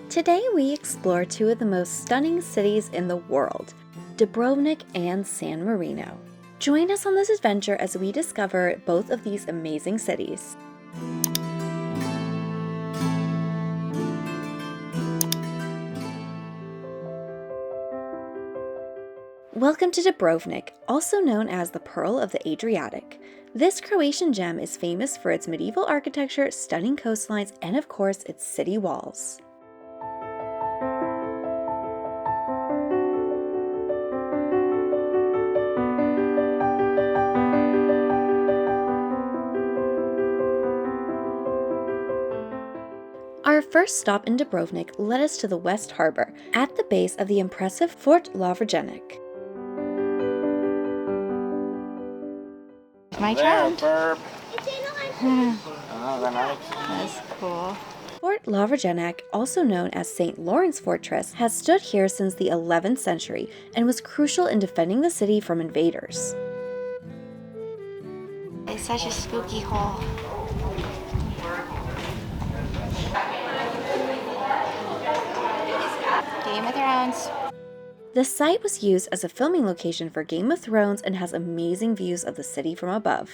Today we explore two of the most stunning cities in the world, Dubrovnik and San Marino. Join us on this adventure as we discover both of these amazing cities. Welcome to Dubrovnik, also known as the Pearl of the Adriatic. This Croatian gem is famous for its medieval architecture, stunning coastlines, and of course its city walls. Our first stop in Dubrovnik led us to the West Harbor, at the base of the impressive Fort Lovrejenac. My turn. That's cool. Fort Lovrejenac, also known as St. Lawrence Fortress, has stood here since the 11th century and was crucial in defending the city from invaders. It's such a spooky hole. Game of Thrones. The site was used as a filming location for Game of Thrones and has amazing views of the city from above.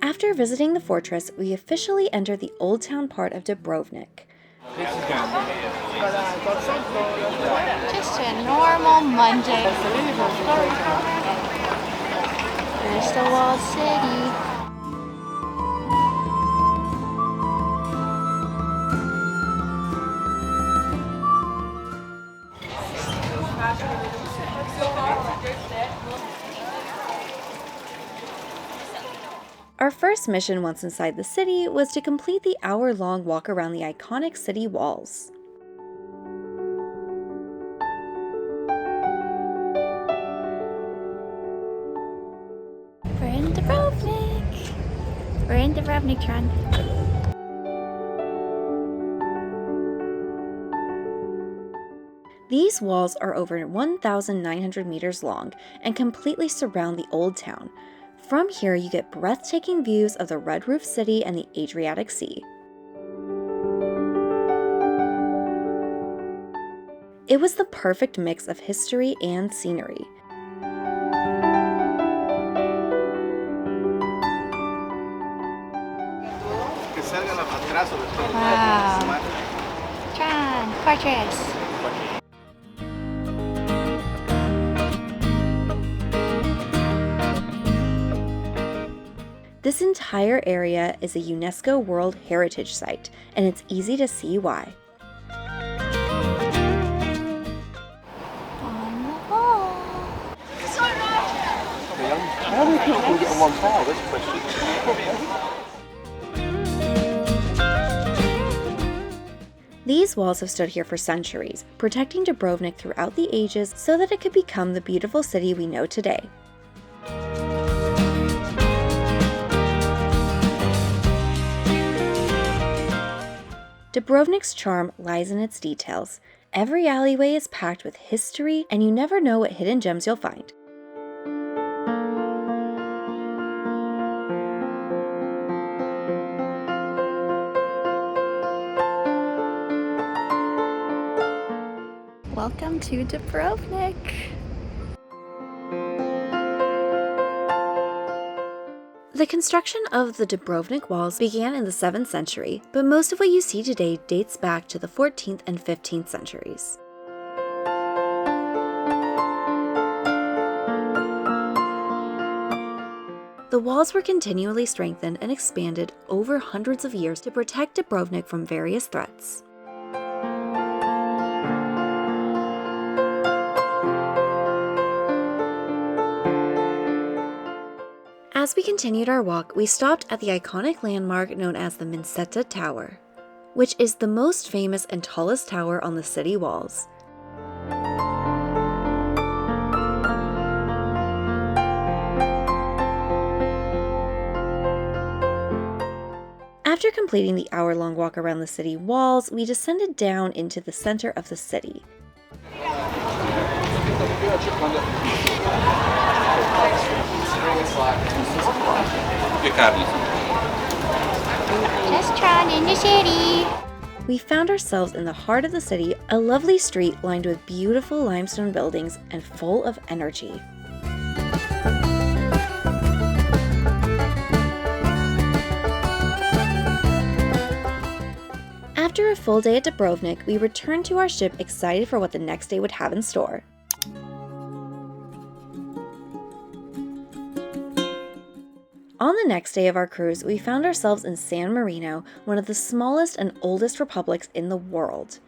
After visiting the fortress, we officially enter the Old Town part of Dubrovnik. Just a normal Monday. There's the walled city. Our first mission once inside the city was to complete the hour-long walk around the iconic city walls. We're in Dubrovnik. We're in Dubrovnik, Tron. These walls are over 1,900 meters long and completely surround the old town. From here, you get breathtaking views of the red roof city and the Adriatic Sea. It was the perfect mix of history and scenery. Wow. Tron, fortress. This entire area is a UNESCO World Heritage Site, and it's easy to see why. On the wall. How many people can get on one tile? That's a question. These walls have stood here for centuries, protecting Dubrovnik throughout the ages so that it could become the beautiful city we know today. Dubrovnik's charm lies in its details. Every alleyway is packed with history, and you never know what hidden gems you'll find. Welcome to Dubrovnik. The construction of the Dubrovnik walls began in the 7th century, but most of what you see today dates back to the 14th and 15th centuries. The walls were continually strengthened and expanded over hundreds of years to protect Dubrovnik from various threats. As we continued our walk, we stopped at the iconic landmark known as the Minseta Tower, which is the most famous and tallest tower on the city walls. After completing the hour-long walk around the city walls, we descended down into the center of the city. Restaurant in the city. We found ourselves in the heart of the city, a lovely street lined with beautiful limestone buildings and full of energy. After a full day at Dubrovnik, we returned to our ship excited for what the next day would have in store. On the next day of our cruise, we found ourselves in San Marino, one of the smallest and oldest republics in the world.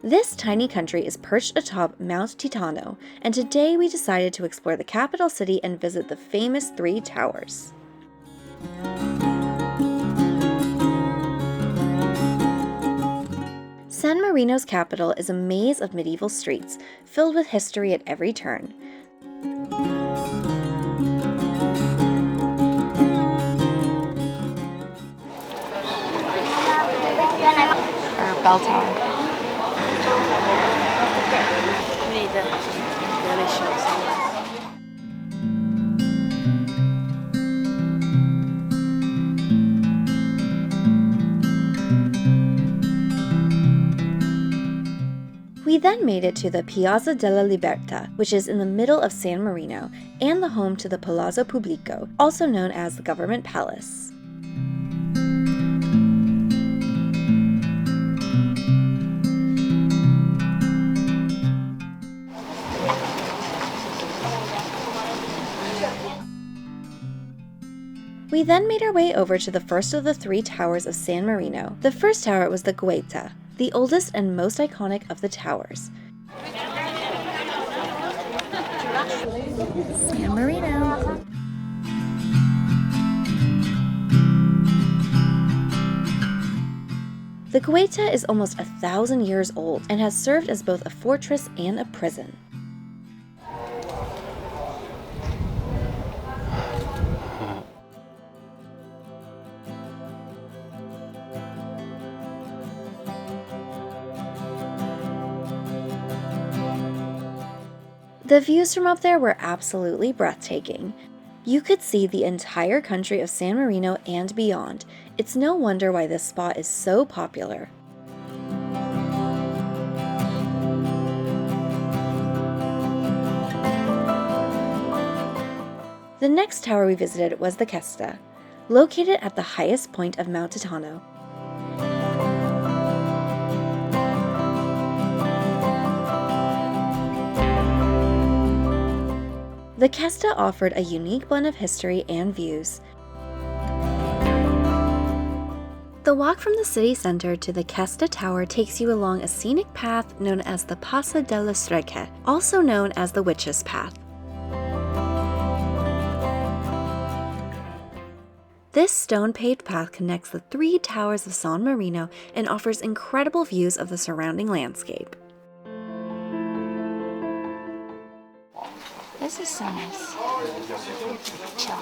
This tiny country is perched atop Mount Titano, and today we decided to explore the capital city and visit the famous 3 towers. San Marino's capital is a maze of medieval streets, filled with history at every turn. Or bell tower. We then made it to the Piazza della Libertà, which is in the middle of San Marino, and the home to the Palazzo Pubblico, also known as the Government Palace. We then made our way over to the first of the 3 towers of San Marino. The first tower was the Guaita, the oldest and most iconic of the towers. San Marino. The Guaita is almost 1,000 years old and has served as both a fortress and a prison. The views from up there were absolutely breathtaking. You could see the entire country of San Marino and beyond. It's no wonder why this spot is so popular. The next tower we visited was the Cesta, located at the highest point of Mount Titano. The Cesta offered a unique blend of history and views. The walk from the city center to the Cesta Tower takes you along a scenic path known as the Passa delle Streghe, also known as the Witch's Path. This stone-paved path connects the 3 towers of San Marino and offers incredible views of the surrounding landscape. This is so nice. Chill.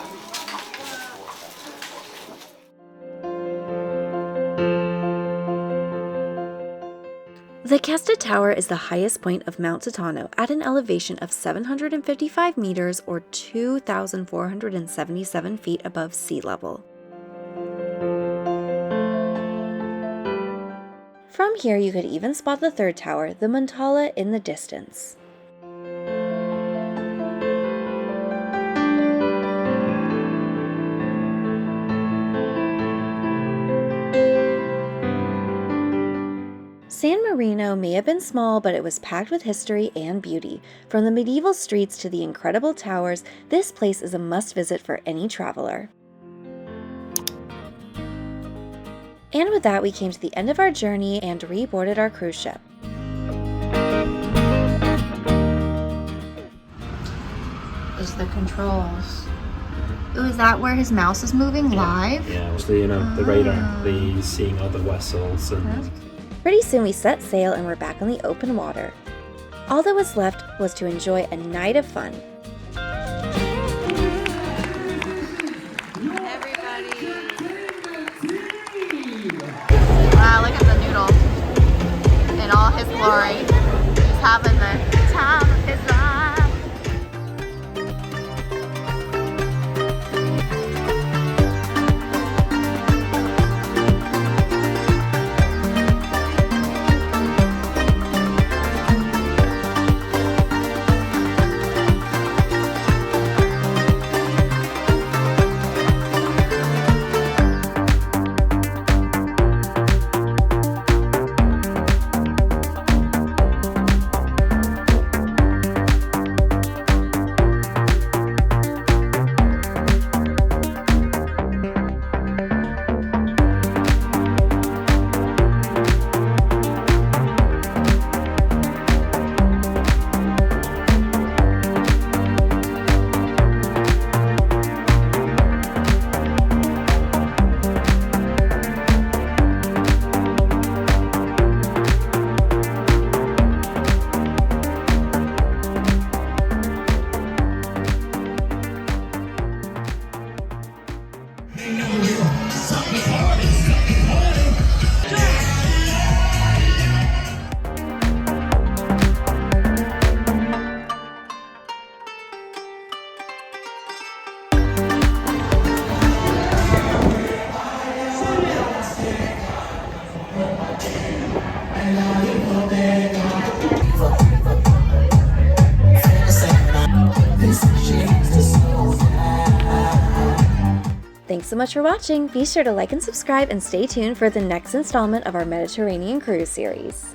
The Cesta Tower is the highest point of Mount Titano at an elevation of 755 meters or 2,477 feet above sea level. From here you could even spot the 3rd tower, the Montala, in the distance. San Marino may have been small, but it was packed with history and beauty. From the medieval streets to the incredible towers, this place is a must-visit for any traveler. And with that, we came to the end of our journey and reboarded our cruise ship. Is the controls. Ooh, is that where his mouse is moving live? Yeah, obviously, the radar, the seeing other vessels and... Pretty soon we set sail and we're back on the open water. All that was left was to enjoy a night of fun. Everybody. Wow, look at the noodle in all his glory. He's having the time of his life. Thanks so much for watching. Be sure to like and subscribe and stay tuned for the next installment of our Mediterranean cruise series.